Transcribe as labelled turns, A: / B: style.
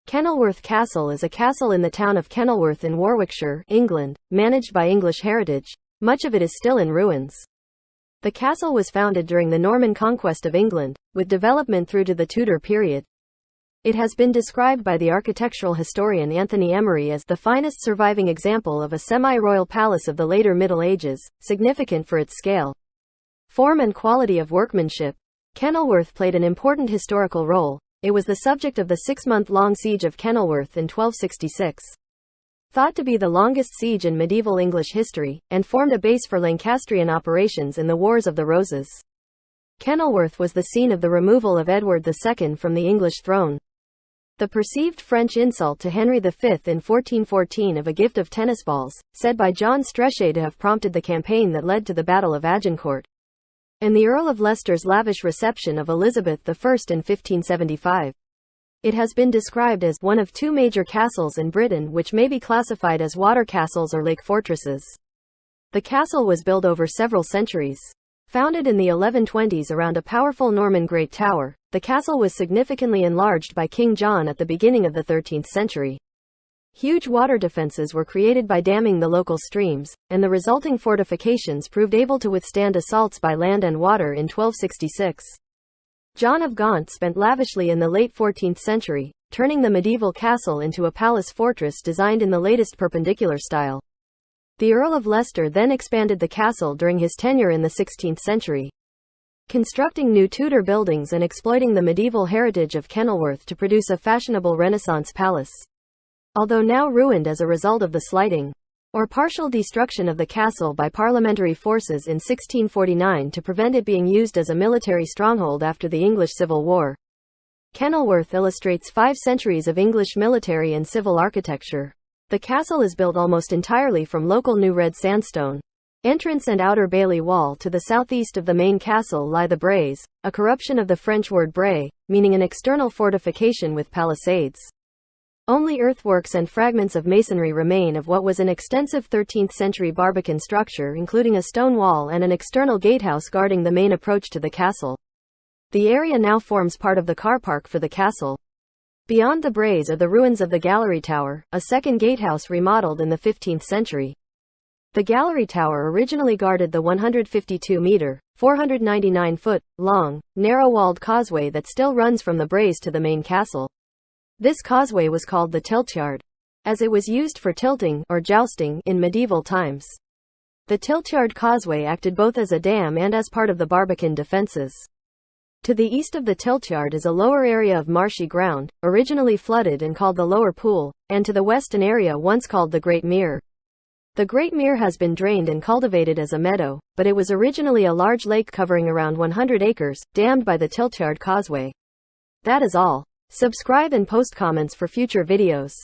A: Kenilworth Castle is a castle in the town of Kenilworth in Warwickshire, England, managed by English Heritage. Much of it is still in ruins. The castle was founded during the Norman conquest of England, with development through to the Tudor period. It has been described by the architectural historian Anthony Emery as the finest surviving example of a semi-royal palace of the later Middle Ages, significant for its scale, form and quality of workmanship. Kenilworth played an important historical role. It was the subject of the 6-month-long siege of Kenilworth in 1266. Thought to be the longest siege in medieval English history, and formed a base for Lancastrian operations in the Wars of the Roses. Kenilworth was the scene of the removal of Edward II from the English throne. The perceived French insult to Henry V in 1414 of a gift of tennis balls, said by John Strecche to have prompted the campaign that led to the Battle of Agincourt, and the Earl of Leicester's lavish reception of Elizabeth I in 1575. It has been described as one of two major castles in Britain which may be classified as water castles or lake fortresses. The castle was built over several centuries. Founded in the 1120s around a powerful Norman Great Tower, the castle was significantly enlarged by King John at the beginning of the 13th century. Huge water defenses were created by damming the local streams, and the resulting fortifications proved able to withstand assaults by land and water in 1266. John of Gaunt spent lavishly in the late 14th century, turning the medieval castle into a palace fortress designed in the latest Perpendicular style. The Earl of Leicester then expanded the castle during his tenure in the 16th century, constructing new Tudor buildings and exploiting the medieval heritage of Kenilworth to produce a fashionable Renaissance palace. Although now ruined as a result of the slighting or partial destruction of the castle by parliamentary forces in 1649 to prevent it being used as a military stronghold after the English Civil War. Kenilworth illustrates 5 centuries of English military and civil architecture. The castle is built almost entirely from local new red sandstone. Entrance and outer bailey wall to the southeast of the main castle lie the braes, a corruption of the French word bray, meaning an external fortification with palisades. Only earthworks and fragments of masonry remain of what was an extensive 13th-century barbican structure including a stone wall and an external gatehouse guarding the main approach to the castle. The area now forms part of the car park for the castle. Beyond the braes are the ruins of the Gallery Tower, a second gatehouse remodeled in the 15th century. The Gallery Tower originally guarded the 152-meter, 499-foot, long, narrow-walled causeway that still runs from the braes to the main castle. This causeway was called the tiltyard, as it was used for tilting, or jousting, in medieval times. The tiltyard causeway acted both as a dam and as part of the barbican defenses. To the east of the tiltyard is a lower area of marshy ground, originally flooded and called the Lower Pool, and to the west an area once called the Great Mere. The Great Mere has been drained and cultivated as a meadow, but it was originally a large lake covering around 100 acres, dammed by the tiltyard causeway. That is all. Subscribe and post comments for future videos.